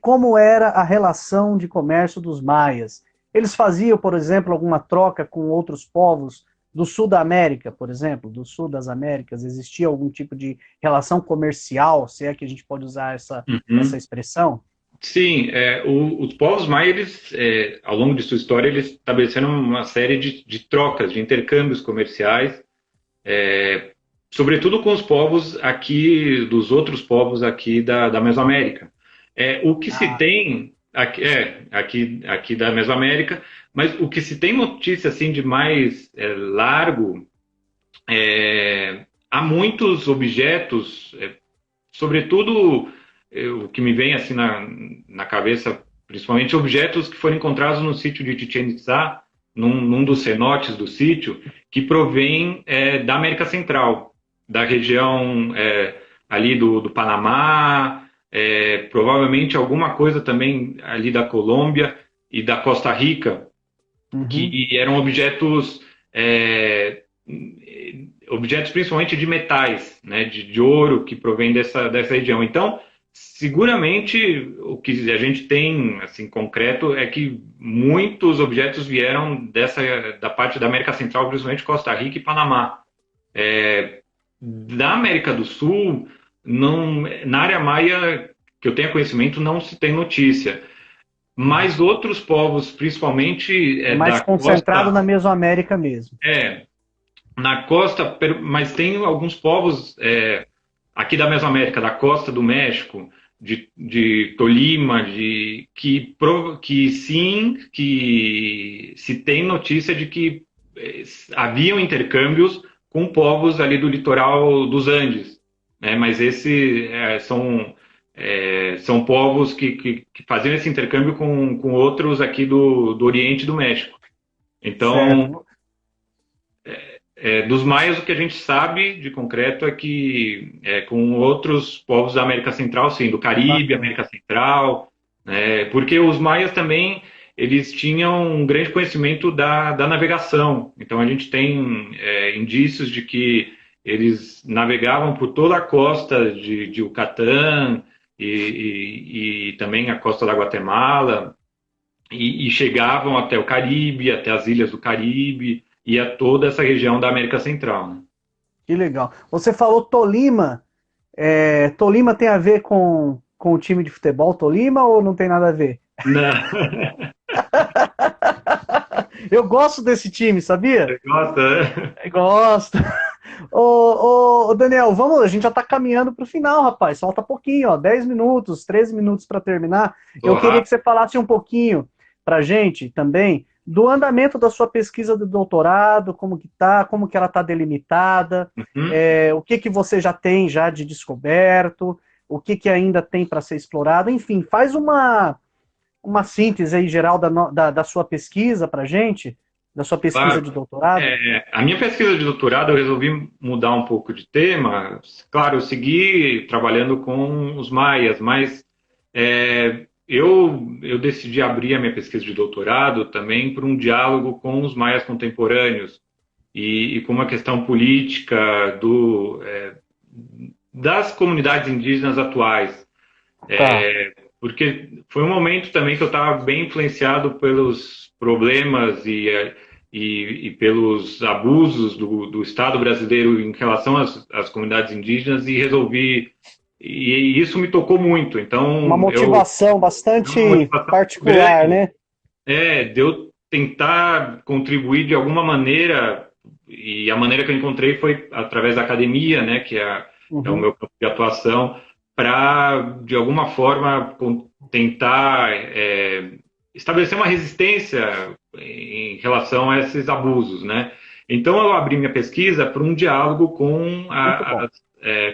Como era a relação de comércio dos maias? Eles faziam, por exemplo, alguma troca com outros povos do sul da América, por exemplo, do sul das Américas? Existia algum tipo de relação comercial, se é que a gente pode usar essa expressão? Sim, os povos maias, ao longo de sua história, eles estabeleceram uma série de trocas, de intercâmbios comerciais, sobretudo com os povos aqui, dos outros povos aqui da Mesoamérica. O que se tem aqui da Mesoamérica, mas o que se tem notícia assim de mais largo, há muitos objetos, sobretudo o que me vem assim na cabeça, principalmente objetos que foram encontrados no sítio de Chichén Itzá, num dos cenotes do sítio, que provém da América Central, da região ali do Panamá, provavelmente alguma coisa também ali da Colômbia e da Costa Rica, que eram objetos principalmente de metais, né, de ouro, que provém dessa região. Então, seguramente o que a gente tem assim concreto é que muitos objetos vieram da parte da América Central, principalmente Costa Rica e Panamá. Da América do Sul, na área maia que eu tenha conhecimento, não se tem notícia. Mas outros povos, principalmente mais concentrado na Mesoamérica mesmo. Na costa, mas tem alguns povos aqui da Mesoamérica, da costa do México, de Tolima, que se tem notícia de que haviam intercâmbios com povos ali do litoral dos Andes, né? Mas esses são povos que faziam esse intercâmbio com outros aqui do Oriente do México. Então, dos maias, o que a gente sabe de concreto é que com outros povos da América Central, sim, do Caribe, América Central, porque os maias também eles tinham um grande conhecimento da navegação. Então a gente tem indícios de que eles navegavam por toda a costa de Yucatán e também a costa da Guatemala e chegavam até o Caribe, até as ilhas do Caribe e a toda essa região da América Central, né? Que legal. Você falou Tolima. Tolima tem a ver com o time de futebol Tolima ou não tem nada a ver? Não. Eu gosto desse time, sabia? Você gosta, né? Gosto. Ô, Daniel, vamos, a gente já está caminhando para o final, rapaz. Falta pouquinho, 10 minutos, 13 minutos para terminar. Eu queria que você falasse um pouquinho para a gente também do andamento da sua pesquisa de doutorado, como que tá, como que ela está delimitada, o que que você já tem já de descoberto, o que que ainda tem para ser explorado, enfim, faz uma síntese aí geral da sua pesquisa para gente, da sua pesquisa Claro. de doutorado. A minha pesquisa de doutorado, eu resolvi mudar um pouco de tema. Claro, eu segui trabalhando com os maias, mas eu decidi abrir a minha pesquisa de doutorado também por um diálogo com os maias contemporâneos e com uma questão política das comunidades indígenas atuais. Tá. Porque foi um momento também que eu estava bem influenciado pelos problemas e pelos abusos do Estado brasileiro em relação às comunidades indígenas e resolvi. E isso me tocou muito. Uma Então, motivação bastante uma motivação particular, grande, né? de eu tentar contribuir de alguma maneira, e a maneira que eu encontrei foi através da academia, né, que é o Uhum. meu campo de atuação, para, de alguma forma, tentar estabelecer uma resistência em relação a esses abusos, né? Então, eu abri minha pesquisa para um diálogo com, Muito bom.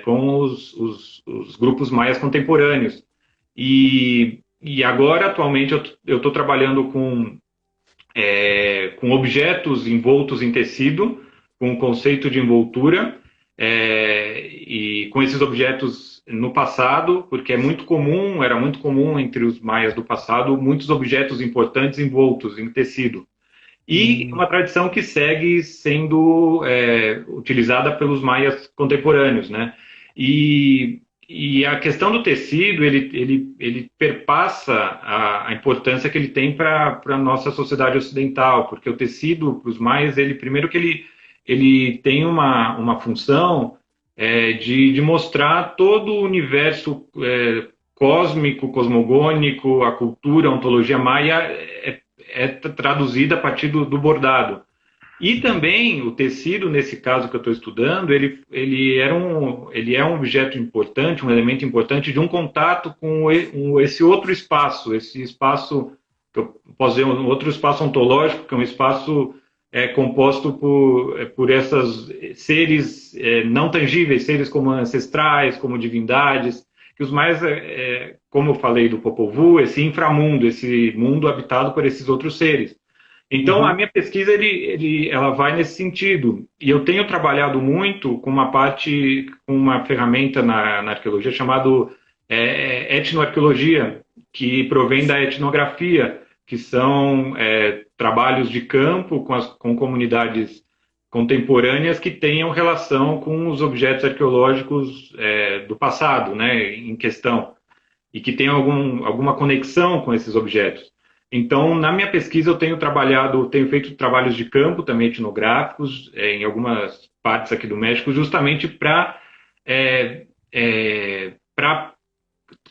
com os grupos maias contemporâneos. E agora, atualmente, eu estou trabalhando com objetos envoltos em tecido, com o conceito de envoltura, e com esses objetos no passado, porque era muito comum entre os maias do passado, muitos objetos importantes envoltos em tecido. E uma tradição que segue sendo utilizada pelos maias contemporâneos, né? E a questão do tecido, ele perpassa a importância que ele tem para a nossa sociedade ocidental, porque o tecido, para os maias, primeiro que ele tem uma função de mostrar todo o universo cósmico, cosmogônico, a cultura, a ontologia maia é traduzida a partir do bordado. E também o tecido, nesse caso que eu estou estudando, ele é um objeto importante, um elemento importante de um contato com esse outro espaço, esse espaço, que eu posso dizer, um outro espaço ontológico, que é um espaço composto por esses seres não tangíveis, seres como ancestrais, como divindades, que os mais, como eu falei do Popol Vuh, esse inframundo, esse mundo habitado por esses outros seres. Então, a minha pesquisa ela vai nesse sentido. E eu tenho trabalhado muito com uma ferramenta na arqueologia chamada etnoarqueologia, que provém da etnografia, que são trabalhos de campo com comunidades contemporâneas que tenham relação com os objetos arqueológicos do passado, né, em questão, e que tenham alguma conexão com esses objetos. Então, na minha pesquisa, eu tenho feito trabalhos de campo, também etnográficos, em algumas partes aqui do México, justamente para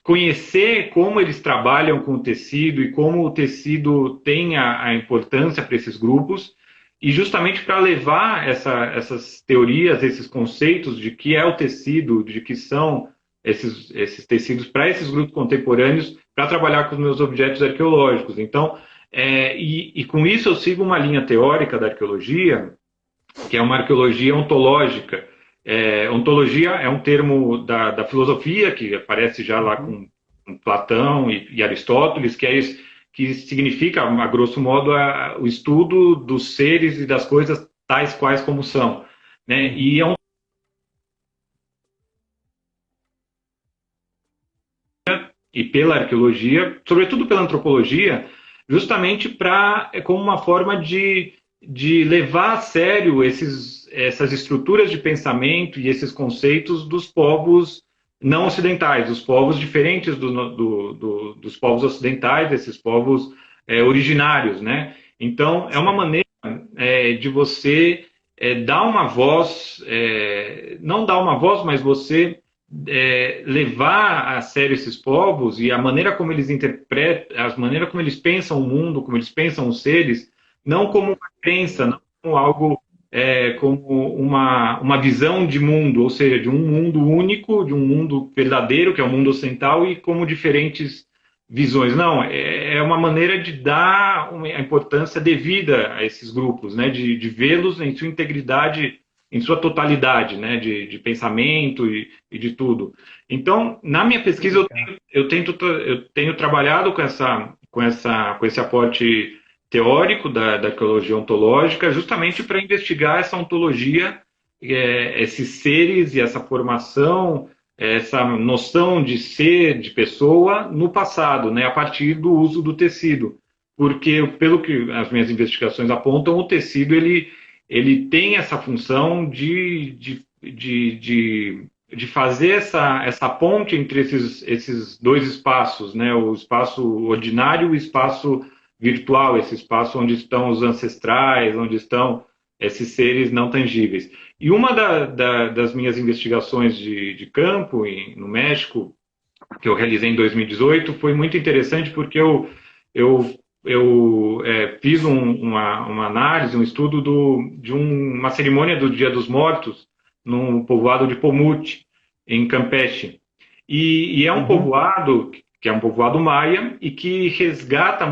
conhecer como eles trabalham com o tecido e como o tecido tem a importância para esses grupos, e justamente para levar essas teorias, esses conceitos de que é o tecido, de que são esses tecidos para esses grupos contemporâneos, para trabalhar com os meus objetos arqueológicos. Então, e com isso eu sigo uma linha teórica da arqueologia, que é uma arqueologia ontológica. Ontologia é um termo da filosofia, que aparece já lá com Platão e Aristóteles, que significa, a grosso modo, o estudo dos seres e das coisas tais quais como são. Né? E pela arqueologia, sobretudo pela antropologia, justamente como uma forma de levar a sério essas estruturas de pensamento e esses conceitos dos povos não ocidentais, dos povos diferentes dos povos ocidentais, desses povos originários, né? Então, é uma maneira de você dar uma voz, não dar uma voz, mas você levar a sério esses povos e a maneira como eles interpretam, a maneira como eles pensam o mundo, como eles pensam os seres, não como uma crença, não como algo, como uma visão de mundo, ou seja, de um mundo único, de um mundo verdadeiro, que é o mundo ocidental, e como diferentes visões. Não, é uma maneira de dar a importância devida a esses grupos, né? De vê-los em sua integridade, em sua totalidade, né? De pensamento e de tudo. Então, na minha pesquisa, eu tenho trabalhado com esse aporte teórico da arqueologia ontológica, justamente para investigar essa ontologia, esses seres e essa formação, essa noção de ser, de pessoa, no passado, né, a partir do uso do tecido. Porque, pelo que as minhas investigações apontam, o tecido ele tem essa função de fazer essa ponte entre esses dois espaços, né, o espaço ordinário e o espaço virtual, esse espaço onde estão os ancestrais, onde estão esses seres não tangíveis. E uma das minhas investigações de campo no México, que eu realizei em 2018, foi muito interessante porque eu fiz uma análise, um estudo uma cerimônia do Dia dos Mortos no povoado de Pomute, em Campeche. E é um povoado que é um povoado maia e que resgata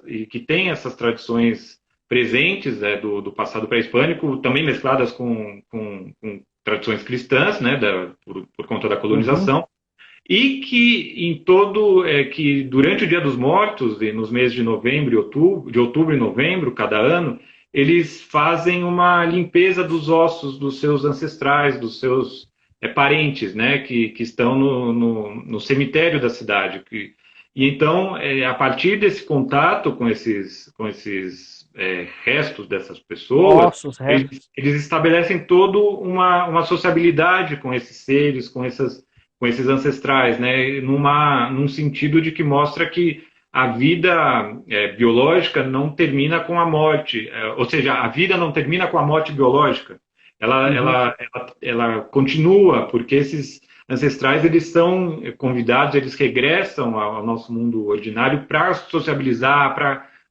e que tem essas tradições presentes, né, do passado pré-hispânico, também mescladas com tradições cristãs, né, por conta da colonização, e que durante o Dia dos Mortos, nos meses de novembro e outubro, de outubro e novembro, cada ano, eles fazem uma limpeza dos ossos dos seus ancestrais, dos seus parentes, né, que estão no cemitério da cidade. E então, a partir desse contato com esses restos dessas pessoas, eles estabelecem toda uma sociabilidade com esses seres, com esses ancestrais, né? Num sentido de que mostra que a vida biológica não termina com a morte, ou seja, a vida não termina com a morte biológica. Ela continua, porque esses ancestrais eles são convidados, eles regressam ao nosso mundo ordinário para sociabilizar,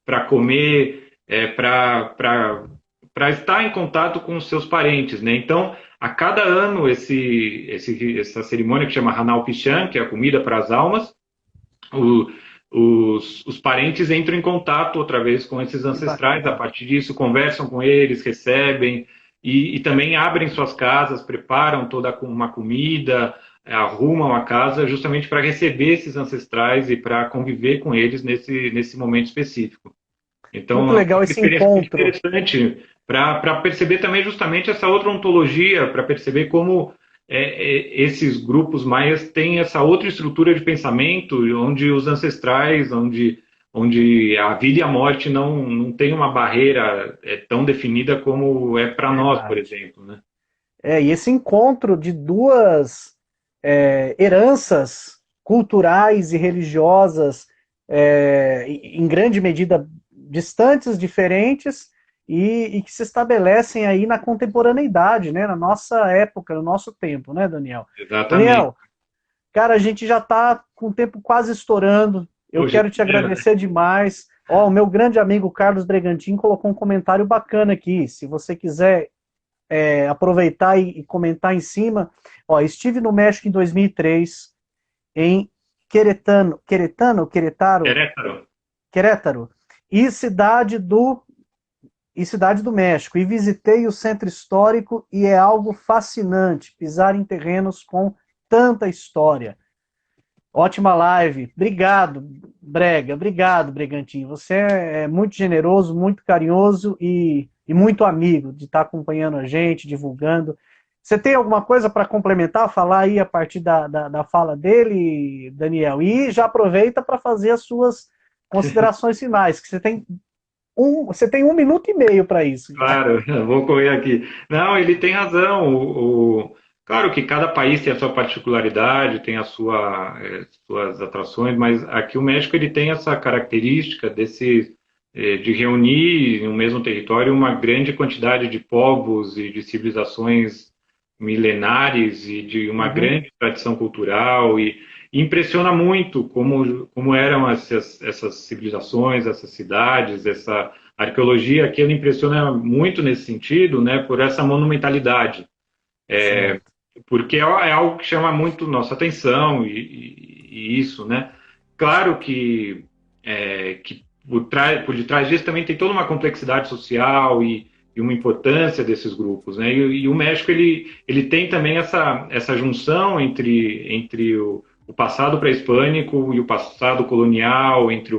para comer, para estar em contato com os seus parentes, né? Então, a cada ano, essa cerimônia que chama Hanal Pichán, que é a comida para as almas, os parentes entram em contato outra vez com esses ancestrais, a partir disso conversam com eles, recebem, e também abrem suas casas, preparam toda uma comida, arrumam a casa justamente para receber esses ancestrais e para conviver com eles nesse momento específico. Então, muito legal esse encontro. Interessante para perceber também justamente essa outra ontologia, para perceber como esses grupos maias têm essa outra estrutura de pensamento, onde os ancestrais, onde a vida e a morte não tem uma barreira tão definida como é para nós, por exemplo, né? E esse encontro de duas heranças culturais e religiosas, em grande medida distantes, diferentes, e que se estabelecem aí na contemporaneidade, né, na nossa época, no nosso tempo, né, Daniel? Exatamente. Daniel, cara, a gente já está com o tempo quase estourando. Eu quero te agradecer demais. O meu grande amigo Carlos Bregantin colocou um comentário bacana aqui. Se você quiser aproveitar e comentar em cima. Estive no México em 2003, em Querétaro, e Cidade do México, e visitei o centro histórico, e é algo fascinante pisar em terrenos com tanta história. Ótima live. Obrigado, Brega. Obrigado, Bregantin. Você é muito generoso, muito carinhoso e muito amigo de estar acompanhando a gente, divulgando. Você tem alguma coisa para complementar, falar aí a partir da fala dele, Daniel? E já aproveita para fazer as suas considerações finais, que você tem 1 minuto e meio para isso. Claro, vou correr aqui. Não, ele tem razão. Claro que cada país tem a sua particularidade, tem suas atrações, mas aqui o México ele tem essa característica de reunir no mesmo território uma grande quantidade de povos e de civilizações milenares e de uma grande tradição cultural e impressiona muito como eram essas civilizações, essas cidades, essa arqueologia aqui, ela impressiona muito nesse sentido, né, por essa monumentalidade. Porque é algo que chama muito nossa atenção e isso, né? claro que por detrás disso também tem toda uma complexidade social e uma importância desses grupos, né? E o México ele tem também essa junção entre o passado pré-hispânico e o passado colonial, entre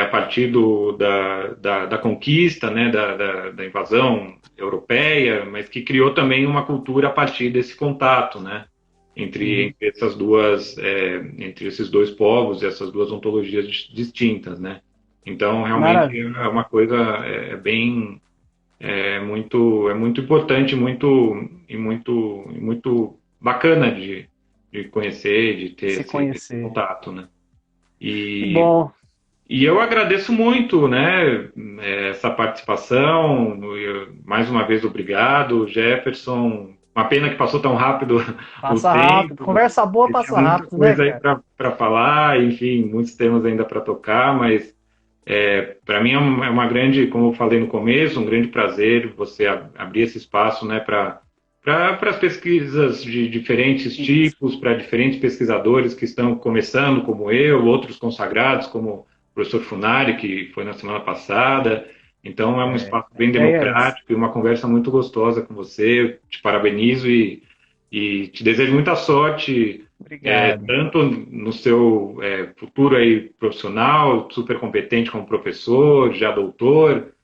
a partir da conquista, né? Da invasão europeia, mas que criou também uma cultura a partir desse contato, né? Entre entre esses dois povos e essas duas ontologias distintas, né? Então, realmente é uma coisa bem muito importante, muito bacana de conhecer, de ter esse contato, né? Que bom. E eu agradeço muito, né, essa participação. Mais uma vez, obrigado, Jefferson. Uma pena que passou tão rápido Passa rápido. Conversa boa passa rápido, né, cara? Muita coisa aí para falar, enfim, muitos temas ainda para tocar, mas para mim é uma grande, como eu falei no começo, um grande prazer você abrir esse espaço, né, para as pesquisas de diferentes tipos, para diferentes pesquisadores que estão começando, como eu, outros consagrados, como o professor Funari, que foi na semana passada. Então, é um espaço bem democrático e uma conversa muito gostosa com você. Eu te parabenizo e te desejo muita sorte, tanto no seu futuro aí profissional, super competente como professor, já doutor,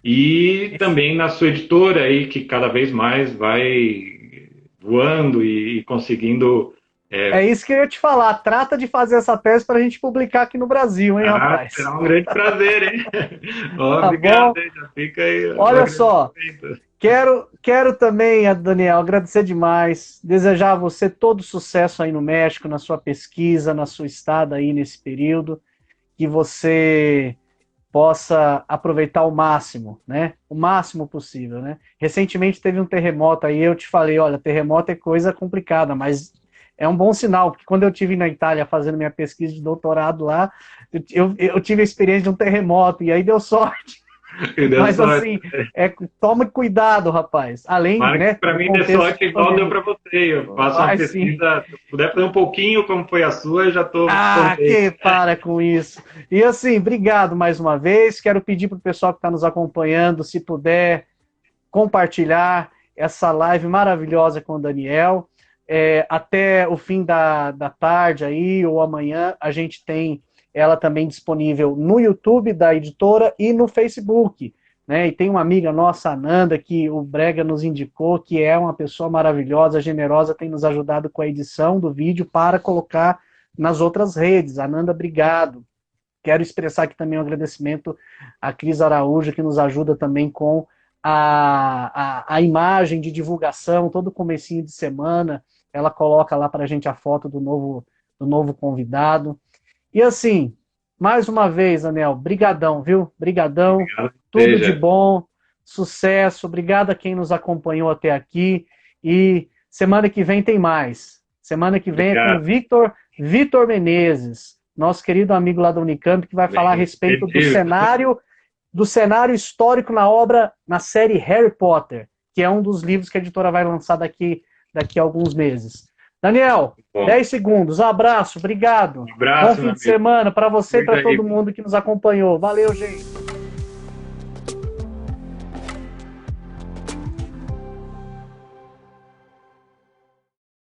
e também na sua editora aí, que cada vez mais vai voando e conseguindo... É isso que eu ia te falar. Trata de fazer essa tese para a gente publicar aqui no Brasil, hein, rapaz? Será um grande prazer, hein? Tá obrigado, bom? Hein? Já fica aí. Olha só, quero também, Daniel, agradecer demais, desejar a você todo sucesso aí no México, na sua pesquisa, na sua estada aí nesse período, que você possa aproveitar o máximo, né? O máximo possível, né? Recentemente teve um terremoto aí, eu te falei, olha, terremoto é coisa complicada, mas é um bom sinal, porque quando eu estive na Itália fazendo minha pesquisa de doutorado lá, eu tive a experiência de um terremoto, e aí deu sorte. Mas assim, tome cuidado, rapaz. Além, né? Para mim, deu sorte igual deu para você. Eu faço uma pesquisa, se puder fazer um pouquinho como foi a sua, eu já estou contente. Para com isso. E assim, obrigado mais uma vez. Quero pedir para o pessoal que está nos acompanhando, se puder, compartilhar essa live maravilhosa com o Daniel. Até o fim da tarde aí, ou amanhã, a gente tem ela também disponível no YouTube da editora e no Facebook, né? E tem uma amiga nossa, Ananda, que o Brega nos indicou, que é uma pessoa maravilhosa, generosa, tem nos ajudado com a edição do vídeo para colocar nas outras redes. Ananda, obrigado. Quero expressar aqui também um agradecimento à Cris Araújo, que nos ajuda também com a imagem de divulgação, todo comecinho de semana, ela coloca lá para a gente a foto do novo convidado. E assim, mais uma vez, Daniel, brigadão, viu? Brigadão, tudo de bom, sucesso, obrigado a quem nos acompanhou até aqui, e semana que vem tem mais. Semana que vem é com o Vitor Menezes, nosso querido amigo lá da Unicamp, que vai falar a respeito do cenário histórico na série Harry Potter, que é um dos livros que a editora vai lançar daqui a alguns meses. Daniel, 10 segundos, abraço, obrigado. Bom fim de semana para você e para todo mundo que nos acompanhou. Valeu, gente.